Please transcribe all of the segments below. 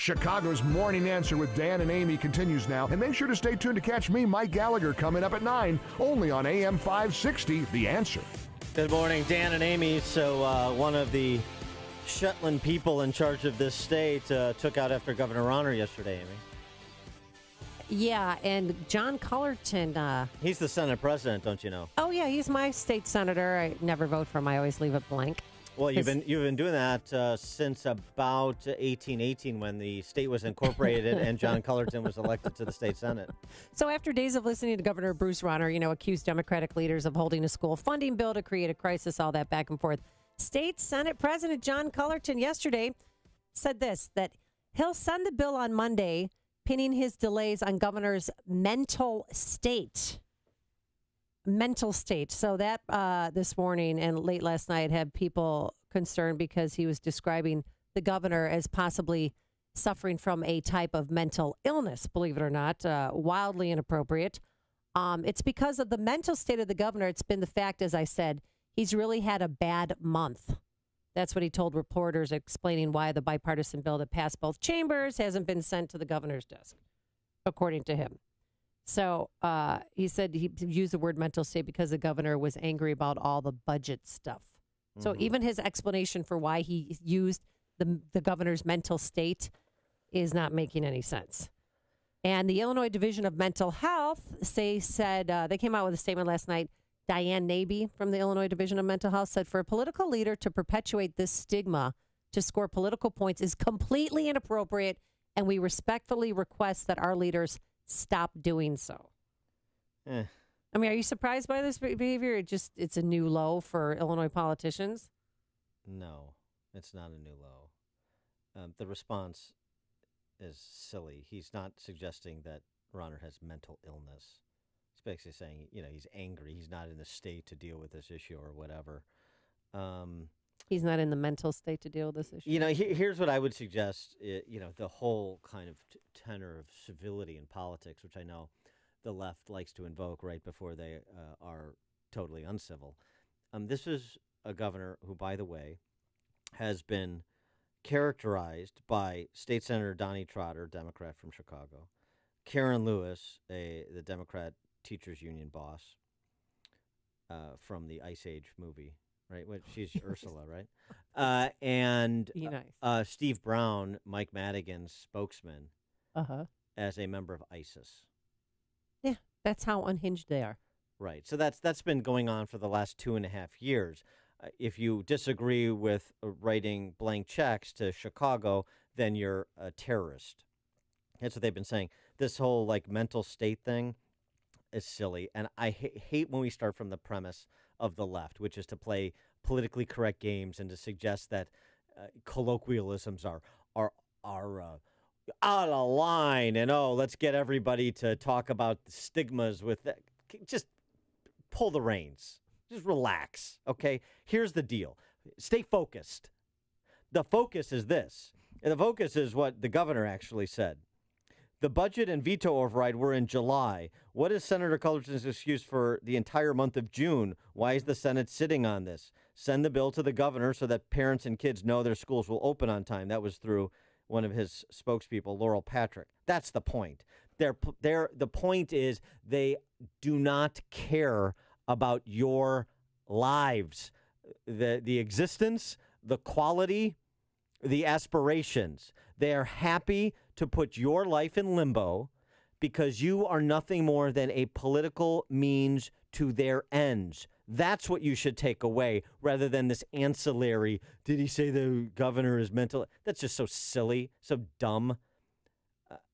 Chicago's Morning Answer with Dan and Amy continues now. And make sure to stay tuned to catch me, Mike Gallagher, coming up at 9, only on AM 560, The Answer. Good morning, Dan and Amy. So one of the Shetland people in charge of this state took out after Governor Rauner yesterday, Amy. Yeah, and John Cullerton. He's the Senate president, don't you know? Oh, yeah, he's my state senator. I never vote for him. I always leave it blank. Well, you've been doing that since about 1818 when the state was incorporated and John Cullerton was elected to the state Senate. So after days of listening to Governor Bruce Rauner, accuse Democratic leaders of holding a school funding bill to create a crisis, all that back and forth, State Senate President John Cullerton yesterday said this, that he'll send the bill on Monday, pinning his delays on governor's mental state. So that this morning and late last night had people concerned because he was describing the governor as possibly suffering from a type of mental illness, believe it or not, wildly inappropriate. It's because of the mental state of the governor. It's been the fact, as I said, he's really had a bad month. That's what he told reporters, explaining why the bipartisan bill that passed both chambers hasn't been sent to the governor's desk, according to him. So he said he used the word mental state because the governor was angry about all the budget stuff. Mm-hmm. So even his explanation for why he used the governor's mental state is not making any sense. And the Illinois Division of Mental Health said they came out with a statement last night. Diane Naby from the Illinois Division of Mental Health said, for a political leader to perpetuate this stigma to score political points is completely inappropriate, and we respectfully request that our leaders stop doing so. I mean, are you surprised by this behavior? It's a new low for Illinois politicians? No, it's not a new low. The response is silly. He's not suggesting that Rauner has mental illness. He's basically saying, he's angry. He's not in the state to deal with this issue or whatever. He's not in the mental state to deal with this issue. Here's what I would suggest. The whole kind of tenor of civility in politics, which I know the left likes to invoke right before they are totally uncivil. This is a governor who, by the way, has been characterized by State Senator Donnie Trotter, Democrat from Chicago, Karen Lewis, the Democrat teachers union boss from the Ice Age movie, right? She's Ursula, right? And nice. Steve Brown, Mike Madigan's spokesman, as a member of ISIS. Yeah, that's how unhinged they are. Right. So that's been going on for the last 2.5 years. If you disagree with writing blank checks to Chicago, then you're a terrorist. That's what they've been saying. This whole mental state thing is silly, and I hate when we start from the premise of the left, which is to play politically correct games and to suggest that colloquialisms are out of line and let's get everybody to talk about the stigmas with that. Just pull the reins. Just relax, okay? Here's the deal. Stay focused. The focus is this. And the focus is what the governor actually said. The budget and veto override were in July. What is Senator Cullerton's excuse for the entire month of June? Why is the Senate sitting on this? Send the bill to the governor so that parents and kids know their schools will open on time. That was through one of his spokespeople, Laurel Patrick. That's the point. The point is they do not care about your lives, the existence, the quality, the aspirations. They are happy to put your life in limbo because you are nothing more than a political means to their ends. That's what you should take away rather than this ancillary, did he say the governor is mental? That's just so silly, so dumb.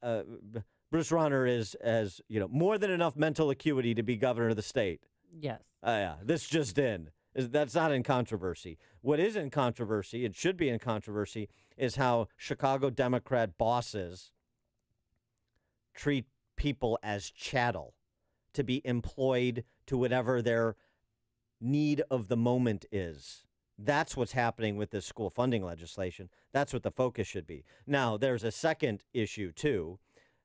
Bruce Rauner has more than enough mental acuity to be governor of the state. Yes. Yeah, this just in. That's not in controversy. What is in controversy, it should be in controversy, is how Chicago Democrat bosses treat people as chattel to be employed to whatever their need of the moment is. That's what's happening with this school funding legislation. That's what the focus should be. Now, there's a second issue, too,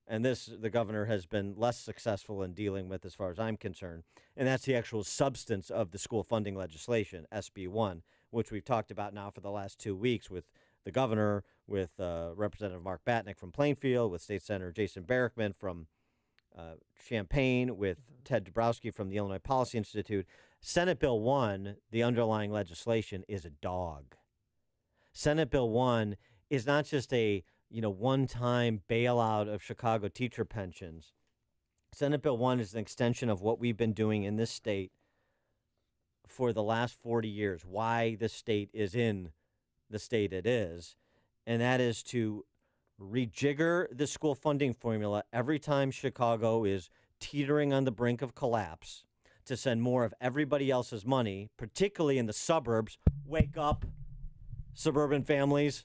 and this the governor has been less successful in dealing with as far as I'm concerned, and that's the actual substance of the school funding legislation, SB 1, which we've talked about now for the last 2 weeks with the governor, with Representative Mark Batnick from Plainfield, with State Senator Jason Barrickman from Champaign, with Ted Dabrowski from the Illinois Policy Institute. Senate Bill 1, the underlying legislation, is a dog. Senate Bill 1 is not just a one-time bailout of Chicago teacher pensions. Senate Bill 1 is an extension of what we've been doing in this state for the last 40 years, why the state is in the state it is, and that is to rejigger the school funding formula every time Chicago is teetering on the brink of collapse, to send more of everybody else's money, particularly in the suburbs. Wake up, suburban families,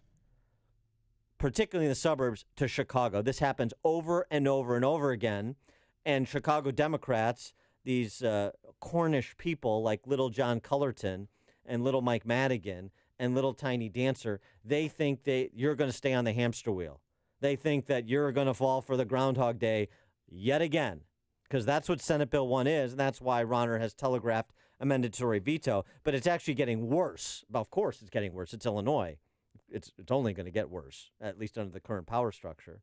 particularly in the suburbs, to Chicago. This happens over and over and over again, and Chicago Democrats, these Cornish people like little John Cullerton and little Mike Madigan and little Tiny Dancer, they think you're going to stay on the hamster wheel. They think that you're going to fall for the Groundhog Day yet again, because that's what Senate Bill 1 is, and that's why Rauner has telegraphed a mandatory veto. But it's actually getting worse. Well, of course it's getting worse. It's Illinois. It's only going to get worse, at least under the current power structure.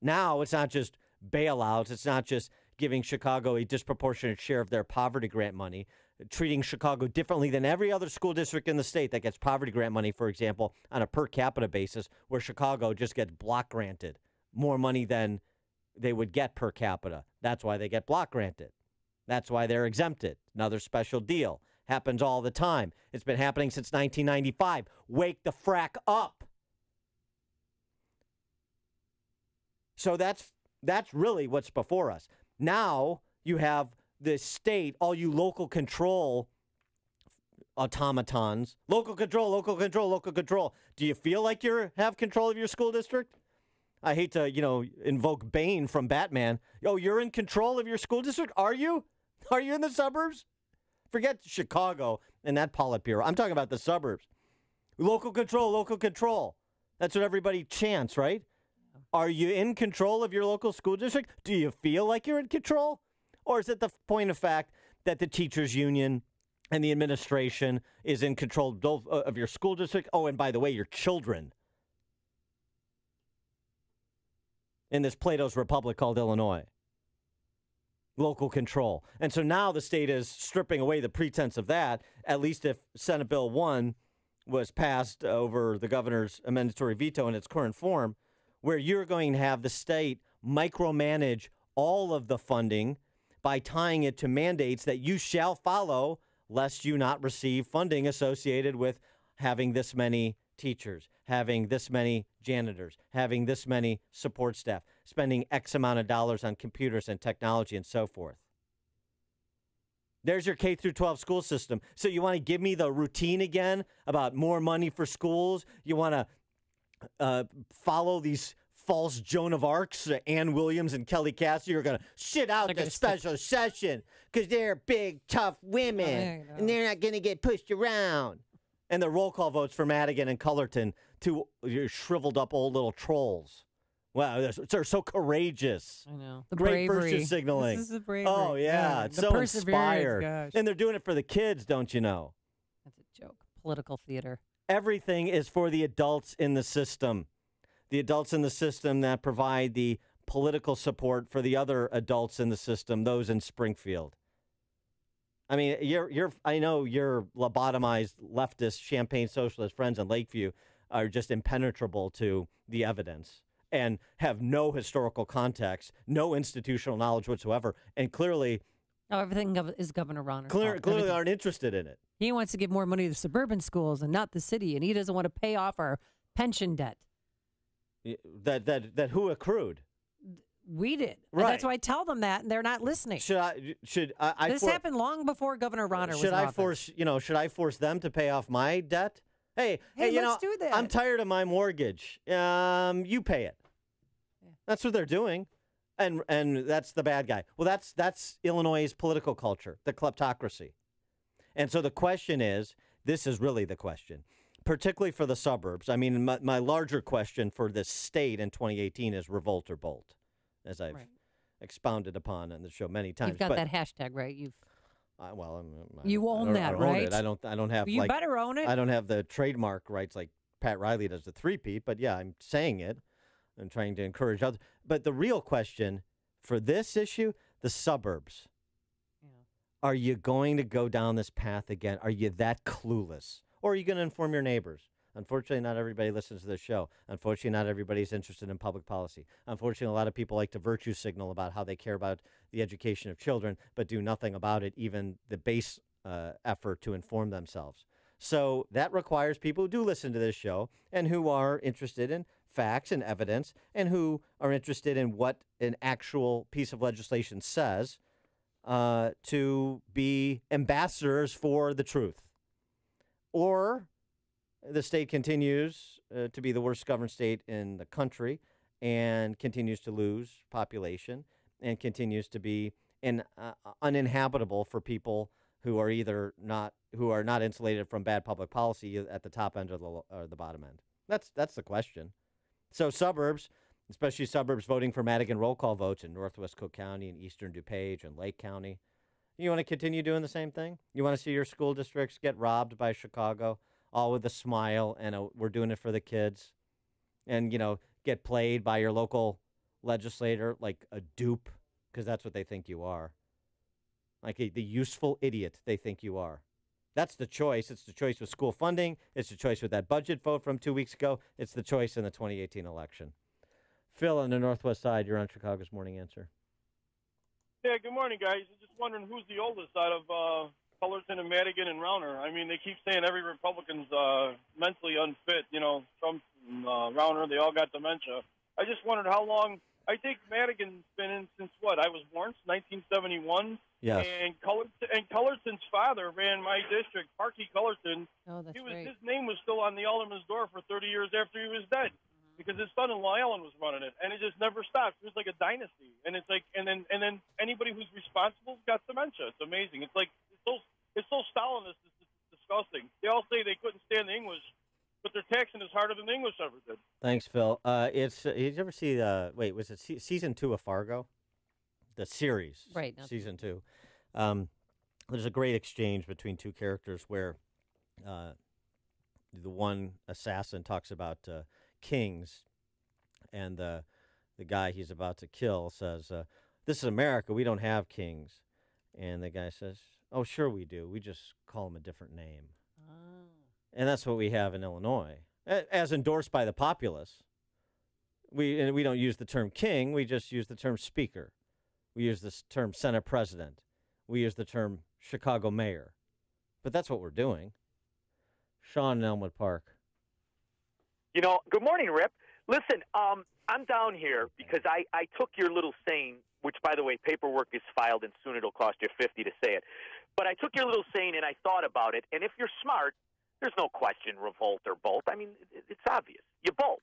Now it's not just bailouts. It's not just giving Chicago a disproportionate share of their poverty grant money, treating Chicago differently than every other school district in the state that gets poverty grant money, for example, on a per capita basis, where Chicago just gets block granted more money than they would get per capita. That's why they get block granted. That's why they're exempted. Another special deal. Happens all the time. It's been happening since 1995. Wake the frack up. So that's really what's before us. Now you have the state, all you local control automatons. Local control, local control, local control. Do you feel like you have control of your school district? I hate to, invoke Bane from Batman. Oh, you're in control of your school district? Are you? Are you in the suburbs? Forget Chicago and that Politburo. I'm talking about the suburbs. Local control, local control. That's what everybody chants, right? Are you in control of your local school district? Do you feel like you're in control? Or is it the point of fact that the teachers union and the administration is in control of your school district? Oh, and by the way, your children in this Plato's Republic called Illinois. Local control. And so now the state is stripping away the pretense of that, at least if Senate Bill 1 was passed over the governor's mandatory veto in its current form, where you're going to have the state micromanage all of the funding by tying it to mandates that you shall follow, lest you not receive funding associated with having this many teachers, having this many janitors, having this many support staff, spending X amount of dollars on computers and technology and so forth. There's your K through 12 school system. So you want to give me the routine again about more money for schools? You want to follow these false Joan of Arcs, Ann Williams and Kelly Cassidy are going to sit out the special session because they're big, tough women and they're not going to get pushed around. And the roll call votes for Madigan and Cullerton, two shriveled up old little trolls. Wow, they're so courageous. I know. The Great bravery. virtue signaling. This is the bravery. Oh, yeah. It's the so inspired. Gosh. And they're doing it for the kids, don't you know? That's a joke. Political theater. Everything is for the adults in the system. The adults in the system that provide the political support for the other adults in the system, those in Springfield. I mean, I know your lobotomized leftist Champaign socialist friends in Lakeview are just impenetrable to the evidence and have no historical context, no institutional knowledge whatsoever, and clearly... Oh, everything is Governor Rauner. Clearly aren't interested in it. He wants to give more money to suburban schools and not the city, and he doesn't want to pay off our pension debt. That who accrued? We did. Right. And that's why I tell them that, and they're not listening. Should I this happened long before Governor Rauner was in office. Should I force them to pay off my debt? Hey, let's do that. I'm tired of my mortgage. You pay it. Yeah. That's what they're doing. And that's the bad guy. Well, that's Illinois' political culture, the kleptocracy. And so the question is, this is really the question, particularly for the suburbs. I mean, my larger question for this state in 2018 is revolt or bolt, as I've expounded upon on the show many times. You've got that hashtag, right? You own that, right? I don't have. You better own it. I don't have the trademark rights like Pat Riley does the three-peat, but yeah, I'm saying it. I'm trying to encourage others. But the real question for this issue, the suburbs. Yeah. Are you going to go down this path again? Are you that clueless? Or are you going to inform your neighbors? Unfortunately, not everybody listens to this show. Unfortunately, not everybody's interested in public policy. Unfortunately, a lot of people like to virtue signal about how they care about the education of children, but do nothing about it, even the base effort to inform themselves. So that requires people who do listen to this show and who are interested in facts and evidence and who are interested in what an actual piece of legislation says to be ambassadors for the truth. Or the state continues to be the worst governed state in the country and continues to lose population and continues to be uninhabitable for people who are not insulated from bad public policy at the top end or the bottom end. That's the question. So suburbs, especially suburbs voting for Madigan roll call votes in Northwest Cook County and Eastern DuPage and Lake County. You want to continue doing the same thing? You want to see your school districts get robbed by Chicago, all with a smile and we're doing it for the kids, and, get played by your local legislator like a dupe, because that's what they think you are. Like the useful idiot they think you are. That's the choice. It's the choice with school funding. It's the choice with that budget vote from 2 weeks ago. It's the choice in the 2018 election. Phil on the Northwest Side, you're on Chicago's Morning Answer. Yeah, good morning, guys. I'm just wondering who's the oldest out of Cullerton and Madigan and Rauner. I mean, they keep saying every Republican's mentally unfit. Trump and Rauner, they all got dementia. I just wondered how long. I think Madigan's been in since what? I was born, 1971. Yes. And Cullerton's father ran my district, Parkey Cullerton. Oh, that's great. His name was still on the alderman's door for 30 years after he was dead, because his son-in-law Alan was running it, and it just never stopped. It was like a dynasty, and it's like, and then anybody who's responsible got dementia. It's amazing. It's like it's so Stalinist. It's disgusting. They all say they couldn't stand the English, but they're taxing us harder than the English ever did. Thanks, Phil. Did you ever see was it season 2 of Fargo? The series, right? Season 2. There's a great exchange between two characters where the one assassin talks about kings, and the guy he's about to kill says, "This is America. We don't have kings." And the guy says, "Oh, sure we do. We just call them a different name." Oh. And that's what we have in Illinois, as endorsed by the populace. We don't use the term king. We just use the term speaker. We use this term Senate president. We use the term Chicago mayor. But that's what we're doing. Sean in Elmwood Park. Good morning, Rip. Listen, I'm down here because I took your little saying, which, by the way, paperwork is filed and soon it'll cost you $50 to say it. But I took your little saying and I thought about it. And if you're smart, there's no question revolt or bolt. I mean, it's obvious. You bolt.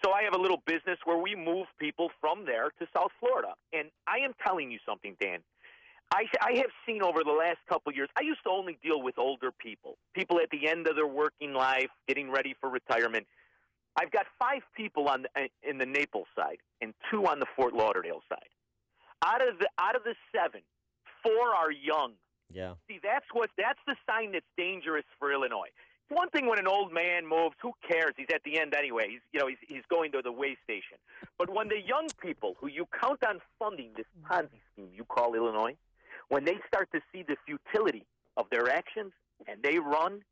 So I have a little business where we move people from there to South Florida. And I am telling you something, Dan. I have seen over the last couple of years, I used to only deal with older people at the end of their working life, getting ready for retirement. I've got 5 people in the Naples side and 2 on the Fort Lauderdale side. Out of the 7, 4 are young. Yeah. See, that's the sign that's dangerous for Illinois. It's one thing when an old man moves, who cares? He's at the end anyway. He's going to the way station. But when the young people who you count on funding this Ponzi scheme you call Illinois, when they start to see the futility of their actions and they run,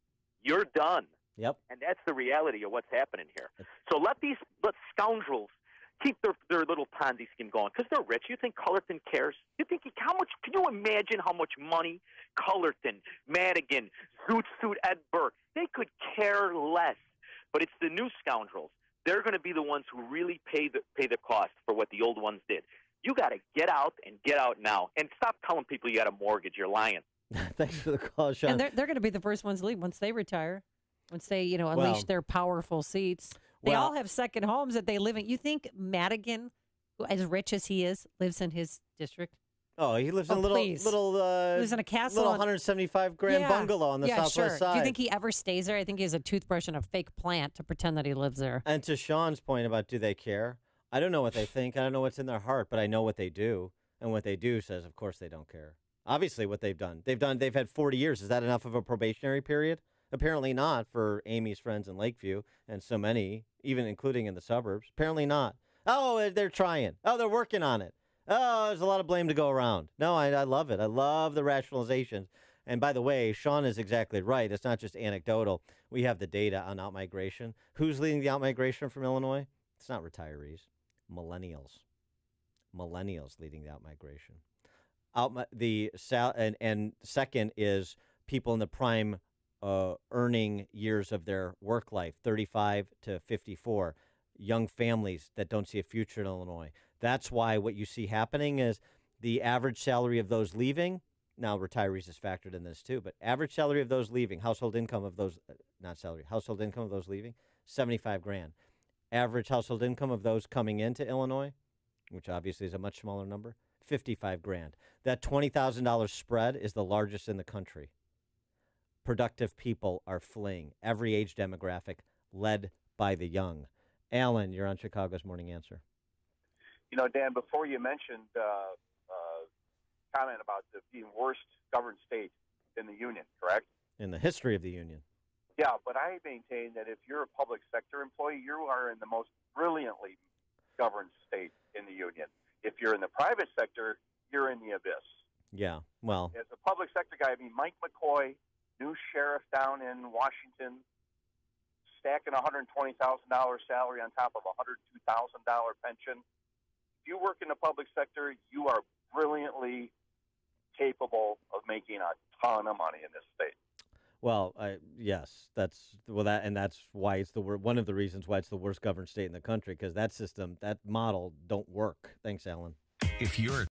you're done. Yep. And that's the reality of what's happening here. So let scoundrels keep their little Ponzi scheme going because they're rich. You think Cullerton cares? You think can you imagine how much money Cullerton, Madigan, Zoot Suit, Ed Burke, they could care less. But it's the new scoundrels. They're going to be the ones who really pay the cost for what the old ones did. You got to get out and get out now, and stop telling people you got a mortgage. You're lying. Thanks for the call, Sean. And they're going to be the first ones to leave once they retire, once they unleash their powerful seats. They all have second homes that they live in. You think Madigan, as rich as he is, lives in his district? Oh, he lives in a little lives in a castle, little 175 grand bungalow on the southwest side. Do you think he ever stays there? I think he has a toothbrush and a fake plant to pretend that he lives there. And to Sean's point about do they care? I don't know what they think. I don't know what's in their heart, but I know what they do. And what they do says, of course, they don't care. Obviously, what they've done. They've had 40 years. Is that enough of a probationary period? Apparently not for Amy's friends in Lakeview and so many, even including in the suburbs. Apparently not. Oh, they're trying. Oh, they're working on it. Oh, there's a lot of blame to go around. No, I love it. I love the rationalizations. And by the way, Sean is exactly right. It's not just anecdotal. We have the data on outmigration. Who's leading the outmigration from Illinois? It's not retirees. Millennials. Millennials leading the outmigration. And second is people in the prime earning years of their work life, 35 to 54, young families that don't see a future in Illinois. That's why what you see happening is the average salary of those leaving. Now, retirees is factored in this too, but average salary of those leaving, household income of those, household income of those leaving, 75 grand. Average household income of those coming into Illinois, which obviously is a much smaller number, 55 grand. That $20,000 spread is the largest in the country. Productive people are fleeing. Every age demographic led by the young. Alan, you're on Chicago's Morning Answer. You know, Dan, before you mentioned comment about the being worst governed state in the union, correct? In the history of the union. Yeah, but I maintain that if you're a public sector employee, you are in the most brilliantly governed state in the union. If you're in the private sector, you're in the abyss. Yeah, well. As a public sector guy, I mean, Mike McCoy, new sheriff down in Washington, stacking a $120,000 salary on top of a $102,000 pension. If you work in the public sector, you are brilliantly capable of making a ton of money in this state. Well, yes, that's why it's one of the reasons why it's the worst governed state in the country, because that system, that model, don't work. Thanks, Alan. If you're